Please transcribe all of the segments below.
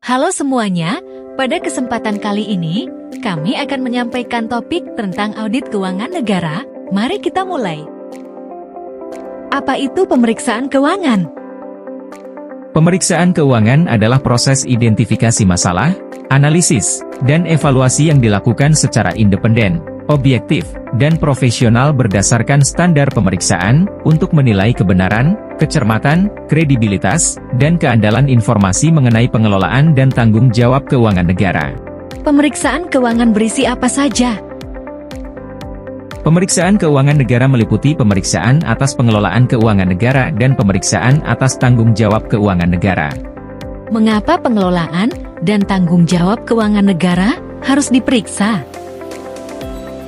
Halo semuanya, pada kesempatan kali ini, kami akan menyampaikan topik tentang audit keuangan negara. Mari kita mulai. Apa itu pemeriksaan keuangan? Pemeriksaan keuangan adalah proses identifikasi masalah, analisis, dan evaluasi yang dilakukan secara independen, objektif, dan profesional berdasarkan standar pemeriksaan, untuk menilai kebenaran, kecermatan, kredibilitas, dan keandalan informasi mengenai pengelolaan dan tanggung jawab keuangan negara. Pemeriksaan keuangan berisi apa saja? Pemeriksaan keuangan negara meliputi pemeriksaan atas pengelolaan keuangan negara dan pemeriksaan atas tanggung jawab keuangan negara. Mengapa pengelolaan dan tanggung jawab keuangan negara harus diperiksa?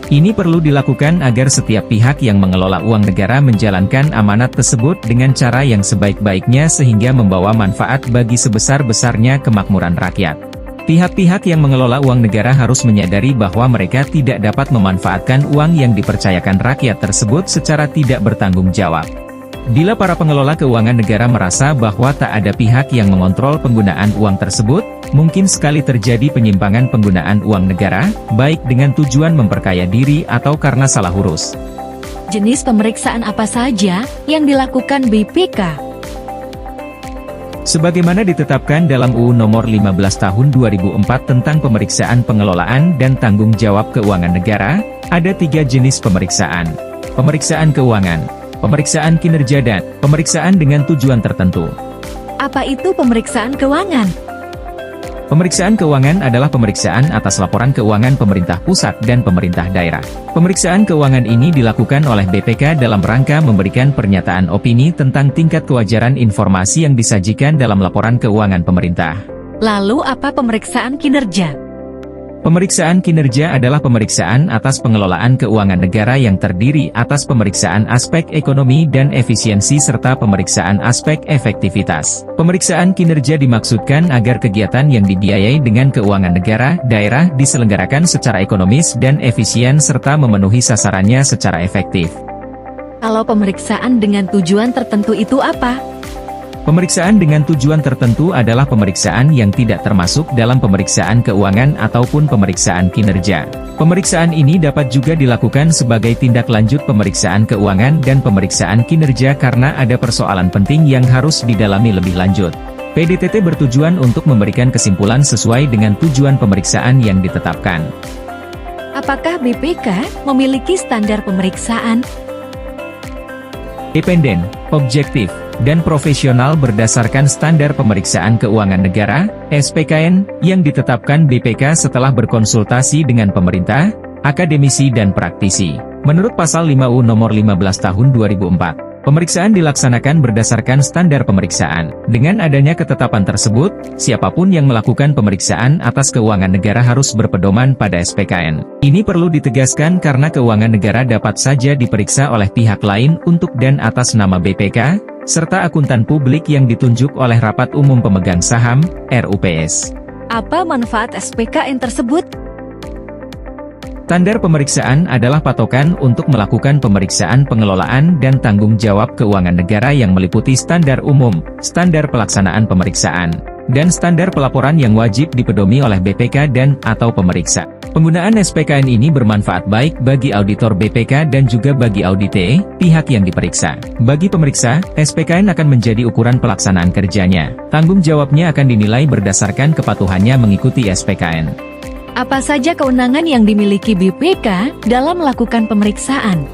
Ini perlu dilakukan agar setiap pihak yang mengelola uang negara menjalankan amanat tersebut dengan cara yang sebaik-baiknya sehingga membawa manfaat bagi sebesar-besarnya kemakmuran rakyat. Pihak-pihak yang mengelola uang negara harus menyadari bahwa mereka tidak dapat memanfaatkan uang yang dipercayakan rakyat tersebut secara tidak bertanggung jawab. Bila para pengelola keuangan negara merasa bahwa tak ada pihak yang mengontrol penggunaan uang tersebut, mungkin sekali terjadi penyimpangan penggunaan uang negara, baik dengan tujuan memperkaya diri atau karena salah urus. Jenis pemeriksaan apa saja yang dilakukan BPK? Sebagaimana ditetapkan dalam UU Nomor 15 Tahun 2004 tentang pemeriksaan pengelolaan dan tanggung jawab keuangan negara, ada 3 jenis pemeriksaan. Pemeriksaan keuangan, pemeriksaan kinerja dan pemeriksaan dengan tujuan tertentu. Apa itu pemeriksaan keuangan? Pemeriksaan keuangan adalah pemeriksaan atas laporan keuangan pemerintah pusat dan pemerintah daerah. Pemeriksaan keuangan ini dilakukan oleh BPK dalam rangka memberikan pernyataan opini tentang tingkat kewajaran informasi yang disajikan dalam laporan keuangan pemerintah. Lalu apa pemeriksaan kinerja? Pemeriksaan kinerja adalah pemeriksaan atas pengelolaan keuangan negara yang terdiri atas pemeriksaan aspek ekonomi dan efisiensi serta pemeriksaan aspek efektivitas. Pemeriksaan kinerja dimaksudkan agar kegiatan yang dibiayai dengan keuangan negara, daerah diselenggarakan secara ekonomis dan efisien serta memenuhi sasarannya secara efektif. Kalau pemeriksaan dengan tujuan tertentu itu apa? Pemeriksaan dengan tujuan tertentu adalah pemeriksaan yang tidak termasuk dalam pemeriksaan keuangan ataupun pemeriksaan kinerja. Pemeriksaan ini dapat juga dilakukan sebagai tindak lanjut pemeriksaan keuangan dan pemeriksaan kinerja karena ada persoalan penting yang harus didalami lebih lanjut. PDTT bertujuan untuk memberikan kesimpulan sesuai dengan tujuan pemeriksaan yang ditetapkan. Apakah BPK memiliki standar pemeriksaan? Independen, objektif, dan profesional berdasarkan standar pemeriksaan keuangan negara, SPKN, yang ditetapkan BPK setelah berkonsultasi dengan pemerintah, akademisi dan praktisi. Menurut Pasal 5 UU Nomor 15 Tahun 2004, pemeriksaan dilaksanakan berdasarkan standar pemeriksaan. Dengan adanya ketetapan tersebut, siapapun yang melakukan pemeriksaan atas keuangan negara harus berpedoman pada SPKN. Ini perlu ditegaskan karena keuangan negara dapat saja diperiksa oleh pihak lain untuk dan atas nama BPK, serta akuntan publik yang ditunjuk oleh Rapat Umum Pemegang Saham, RUPS. Apa manfaat SPKN tersebut? Standar pemeriksaan adalah patokan untuk melakukan pemeriksaan pengelolaan dan tanggung jawab keuangan negara yang meliputi standar umum, standar pelaksanaan pemeriksaan, dan standar pelaporan yang wajib dipedomi oleh BPK dan atau pemeriksa. Penggunaan SPKN ini bermanfaat baik bagi auditor BPK dan juga bagi audite, pihak yang diperiksa. Bagi pemeriksa, SPKN akan menjadi ukuran pelaksanaan kerjanya. Tanggung jawabnya akan dinilai berdasarkan kepatuhannya mengikuti SPKN. Apa saja kewenangan yang dimiliki BPK dalam melakukan pemeriksaan?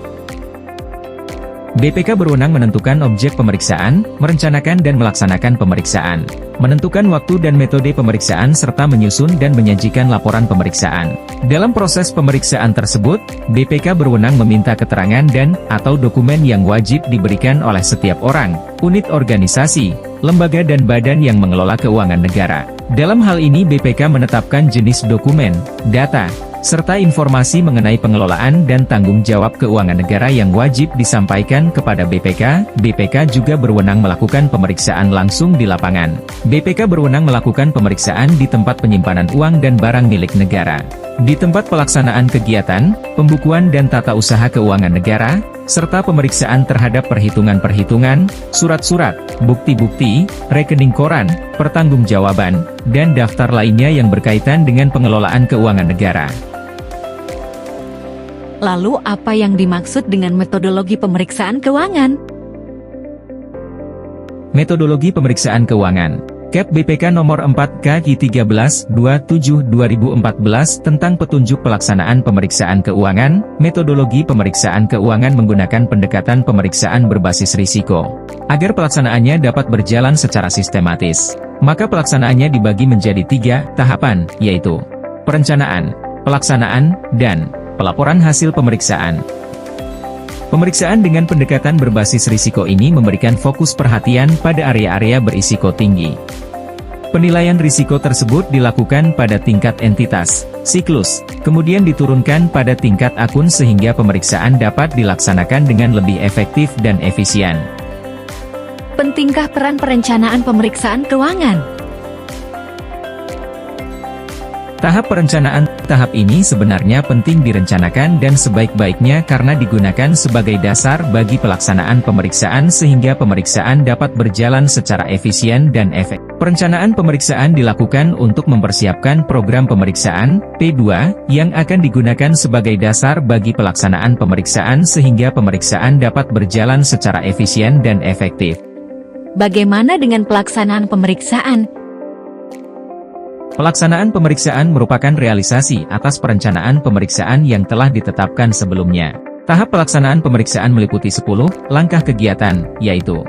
BPK berwenang menentukan objek pemeriksaan, merencanakan dan melaksanakan pemeriksaan, menentukan waktu dan metode pemeriksaan serta menyusun dan menyajikan laporan pemeriksaan. Dalam proses pemeriksaan tersebut, BPK berwenang meminta keterangan dan atau dokumen yang wajib diberikan oleh setiap orang, unit organisasi, lembaga dan badan yang mengelola keuangan negara. Dalam hal ini BPK menetapkan jenis dokumen, data, serta informasi mengenai pengelolaan dan tanggung jawab keuangan negara yang wajib disampaikan kepada BPK. BPK juga berwenang melakukan pemeriksaan langsung di lapangan. BPK berwenang melakukan pemeriksaan di tempat penyimpanan uang dan barang milik negara. Di tempat pelaksanaan kegiatan, pembukuan dan tata usaha keuangan negara, serta pemeriksaan terhadap perhitungan-perhitungan, surat-surat, bukti-bukti, rekening koran, pertanggungjawaban, dan daftar lainnya yang berkaitan dengan pengelolaan keuangan negara. Lalu apa yang dimaksud dengan metodologi pemeriksaan keuangan? Metodologi pemeriksaan keuangan. Kep BPK nomor 4K13/27/2014 tentang petunjuk pelaksanaan pemeriksaan keuangan, metodologi pemeriksaan keuangan menggunakan pendekatan pemeriksaan berbasis risiko. Agar pelaksanaannya dapat berjalan secara sistematis, maka pelaksanaannya dibagi menjadi 3 tahapan, yaitu perencanaan, pelaksanaan, dan pelaporan hasil pemeriksaan. Pemeriksaan dengan pendekatan berbasis risiko ini memberikan fokus perhatian pada area-area berisiko tinggi. Penilaian risiko tersebut dilakukan pada tingkat entitas, siklus, kemudian diturunkan pada tingkat akun sehingga pemeriksaan dapat dilaksanakan dengan lebih efektif dan efisien. Pentingkah peran perencanaan pemeriksaan keuangan? Tahap perencanaan. Tahap ini sebenarnya penting direncanakan dan sebaik-baiknya karena digunakan sebagai dasar bagi pelaksanaan pemeriksaan sehingga pemeriksaan dapat berjalan secara efisien dan efektif. Perencanaan pemeriksaan dilakukan untuk mempersiapkan program pemeriksaan, P2, yang akan digunakan sebagai dasar bagi pelaksanaan pemeriksaan sehingga pemeriksaan dapat berjalan secara efisien dan efektif. Bagaimana dengan pelaksanaan pemeriksaan? Pelaksanaan pemeriksaan merupakan realisasi atas perencanaan pemeriksaan yang telah ditetapkan sebelumnya. Tahap pelaksanaan pemeriksaan meliputi 10 langkah kegiatan, yaitu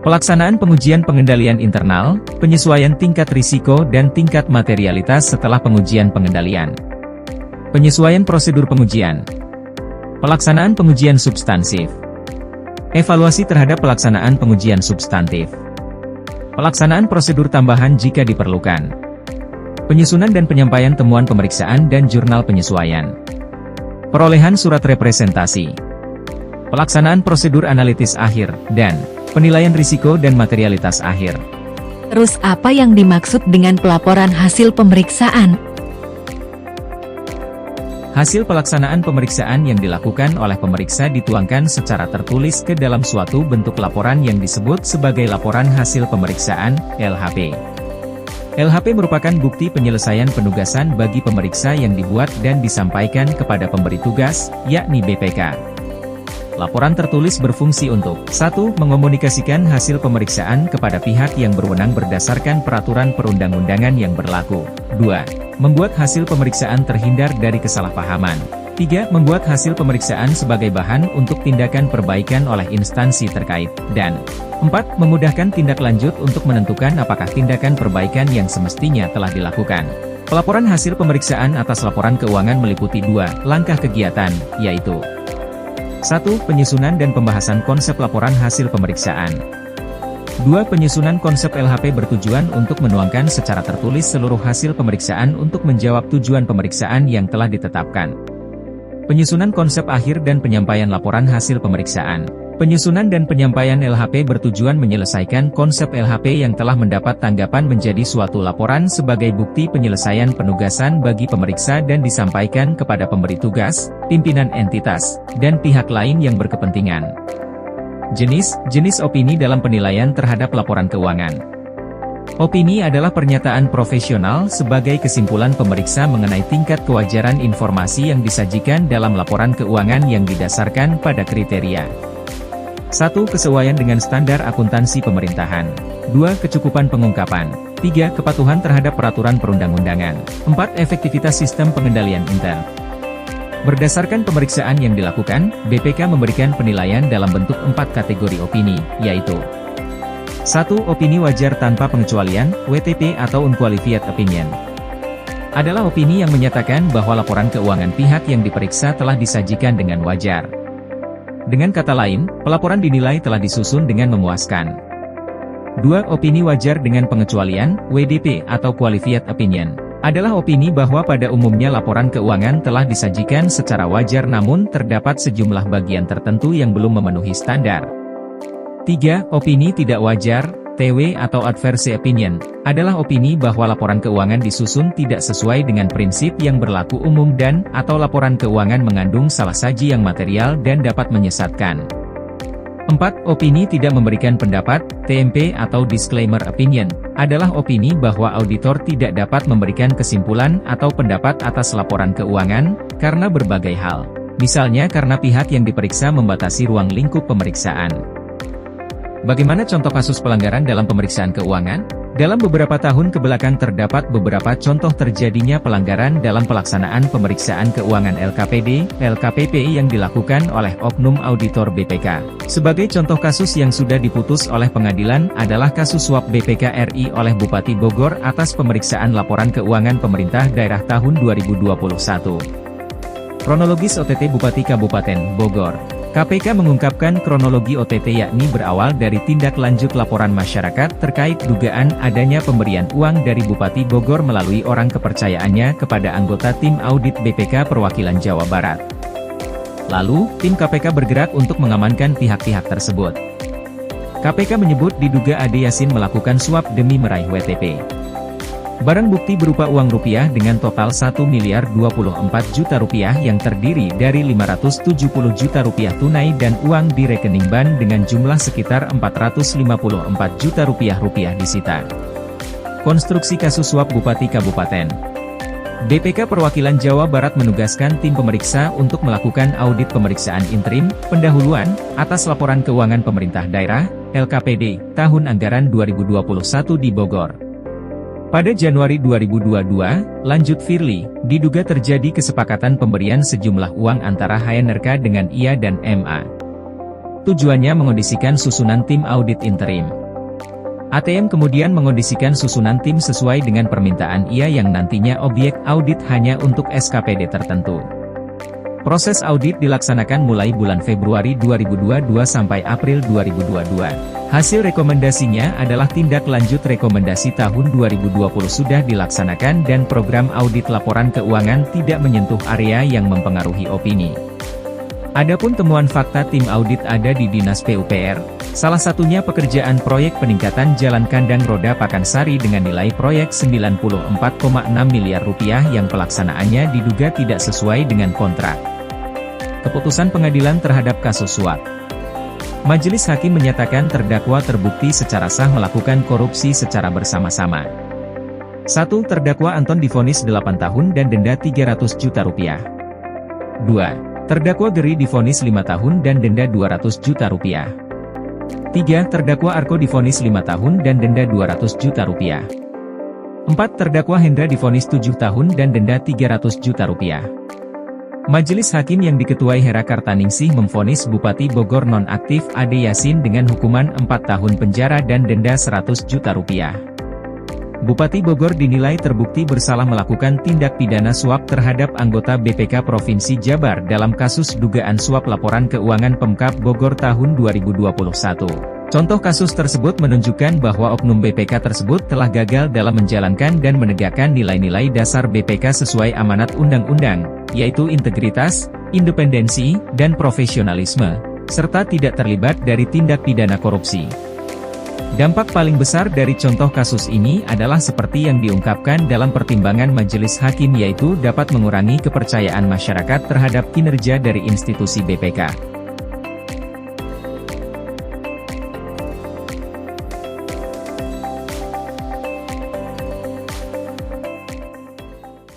pelaksanaan pengujian pengendalian internal, penyesuaian tingkat risiko dan tingkat materialitas setelah pengujian pengendalian, penyesuaian prosedur pengujian, pelaksanaan pengujian substansif, evaluasi terhadap pelaksanaan pengujian substantif, pelaksanaan prosedur tambahan jika diperlukan, penyusunan dan penyampaian temuan pemeriksaan dan jurnal penyesuaian, perolehan surat representasi, pelaksanaan prosedur analitis akhir, dan penilaian risiko dan materialitas akhir. Terus apa yang dimaksud dengan pelaporan hasil pemeriksaan? Hasil pelaksanaan pemeriksaan yang dilakukan oleh pemeriksa dituangkan secara tertulis ke dalam suatu bentuk laporan yang disebut sebagai laporan hasil pemeriksaan, LHP. LHP merupakan bukti penyelesaian penugasan bagi pemeriksa yang dibuat dan disampaikan kepada pemberi tugas, yakni BPK. Laporan tertulis berfungsi untuk 1. Mengomunikasikan hasil pemeriksaan kepada pihak yang berwenang berdasarkan peraturan perundang-undangan yang berlaku. 2. Membuat hasil pemeriksaan terhindar dari kesalahpahaman. 3. Membuat hasil pemeriksaan sebagai bahan untuk tindakan perbaikan oleh instansi terkait. Dan 4. Memudahkan tindak lanjut untuk menentukan apakah tindakan perbaikan yang semestinya telah dilakukan. Pelaporan hasil pemeriksaan atas laporan keuangan meliputi 2 langkah kegiatan, yaitu 1. Penyusunan dan pembahasan konsep laporan hasil pemeriksaan. 2. Penyusunan konsep LHP bertujuan untuk menuangkan secara tertulis seluruh hasil pemeriksaan untuk menjawab tujuan pemeriksaan yang telah ditetapkan. Penyusunan konsep akhir dan penyampaian laporan hasil pemeriksaan. Penyusunan dan penyampaian LHP bertujuan menyelesaikan konsep LHP yang telah mendapat tanggapan menjadi suatu laporan sebagai bukti penyelesaian penugasan bagi pemeriksa dan disampaikan kepada pemberi tugas, pimpinan entitas, dan pihak lain yang berkepentingan. Jenis opini dalam penilaian terhadap laporan keuangan. Opini adalah pernyataan profesional sebagai kesimpulan pemeriksa mengenai tingkat kewajaran informasi yang disajikan dalam laporan keuangan yang didasarkan pada kriteria 1. Kesesuaian dengan standar akuntansi pemerintahan. 2. Kecukupan pengungkapan. 3. Kepatuhan terhadap peraturan perundang-undangan. 4. Efektivitas sistem pengendalian intern. Berdasarkan pemeriksaan yang dilakukan, BPK memberikan penilaian dalam bentuk 4 kategori opini, yaitu 1. Opini wajar tanpa pengecualian, WTP atau Unqualified Opinion. Adalah opini yang menyatakan bahwa laporan keuangan pihak yang diperiksa telah disajikan dengan wajar. Dengan kata lain, pelaporan dinilai telah disusun dengan memuaskan. 2. Opini wajar dengan pengecualian, WDP atau Qualified Opinion. Adalah opini bahwa pada umumnya laporan keuangan telah disajikan secara wajar namun terdapat sejumlah bagian tertentu yang belum memenuhi standar. 3. Opini tidak wajar, TW atau adverse opinion, adalah opini bahwa laporan keuangan disusun tidak sesuai dengan prinsip yang berlaku umum dan, atau laporan keuangan mengandung salah saji yang material dan dapat menyesatkan. 4. Opini tidak memberikan pendapat, TMP atau disclaimer opinion, adalah opini bahwa auditor tidak dapat memberikan kesimpulan atau pendapat atas laporan keuangan, karena berbagai hal. Misalnya karena pihak yang diperiksa membatasi ruang lingkup pemeriksaan. Bagaimana contoh kasus pelanggaran dalam pemeriksaan keuangan? Dalam beberapa tahun kebelakang terdapat beberapa contoh terjadinya pelanggaran dalam pelaksanaan pemeriksaan keuangan LKPD, LKPP yang dilakukan oleh oknum auditor BPK. Sebagai contoh kasus yang sudah diputus oleh pengadilan adalah kasus suap BPK RI oleh Bupati Bogor atas pemeriksaan laporan keuangan pemerintah daerah tahun 2021. Kronologis OTT Bupati Kabupaten Bogor. KPK mengungkapkan kronologi OTT yakni berawal dari tindak lanjut laporan masyarakat terkait dugaan adanya pemberian uang dari Bupati Bogor melalui orang kepercayaannya kepada anggota tim audit BPK Perwakilan Jawa Barat. Lalu, tim KPK bergerak untuk mengamankan pihak-pihak tersebut. KPK menyebut diduga Ade Yasin melakukan suap demi meraih WTP. Barang bukti berupa uang rupiah dengan total 1 miliar 24 juta rupiah yang terdiri dari 570 juta rupiah tunai dan uang di rekening bank dengan jumlah sekitar 454 juta rupiah disita. Konstruksi kasus suap Bupati Kabupaten. BPK Perwakilan Jawa Barat menugaskan tim pemeriksa untuk melakukan audit pemeriksaan interim, pendahuluan, atas laporan keuangan pemerintah daerah, LKPD, tahun anggaran 2021 di Bogor. Pada Januari 2022, lanjut Firly, diduga terjadi kesepakatan pemberian sejumlah uang antara HNRK dengan IA dan MA. Tujuannya mengondisikan susunan tim audit interim. ATM kemudian mengondisikan susunan tim sesuai dengan permintaan IA yang nantinya objek audit hanya untuk SKPD tertentu. Proses audit dilaksanakan mulai bulan Februari 2022 sampai April 2022. Hasil rekomendasinya adalah tindak lanjut rekomendasi tahun 2020 sudah dilaksanakan dan program audit laporan keuangan tidak menyentuh area yang mempengaruhi opini. Adapun temuan fakta tim audit ada di Dinas PUPR, salah satunya pekerjaan proyek peningkatan Jalan Kandang Roda Pakansari dengan nilai proyek 94,6 miliar rupiah yang pelaksanaannya diduga tidak sesuai dengan kontrak. Keputusan pengadilan terhadap kasus suap. Majelis Hakim menyatakan terdakwa terbukti secara sah melakukan korupsi secara bersama-sama. 1. Terdakwa Anton divonis 8 tahun dan denda 300 juta rupiah. 2. Terdakwa Geri divonis 5 tahun dan denda 200 juta rupiah. 3. Terdakwa Arko divonis 5 tahun dan denda 200 juta rupiah. 4. Terdakwa Hendra divonis 7 tahun dan denda 300 juta rupiah. Majelis Hakim yang diketuai Hera Kartaningsih memvonis Bupati Bogor nonaktif Ade Yasin dengan hukuman 4 tahun penjara dan denda 100 juta rupiah. Bupati Bogor dinilai terbukti bersalah melakukan tindak pidana suap terhadap anggota BPK Provinsi Jabar dalam kasus dugaan suap laporan keuangan Pemkab Bogor tahun 2021. Contoh kasus tersebut menunjukkan bahwa oknum BPK tersebut telah gagal dalam menjalankan dan menegakkan nilai-nilai dasar BPK sesuai amanat undang-undang, yaitu integritas, independensi, dan profesionalisme, serta tidak terlibat dari tindak pidana korupsi. Dampak paling besar dari contoh kasus ini adalah seperti yang diungkapkan dalam pertimbangan Majelis Hakim yaitu dapat mengurangi kepercayaan masyarakat terhadap kinerja dari institusi BPK.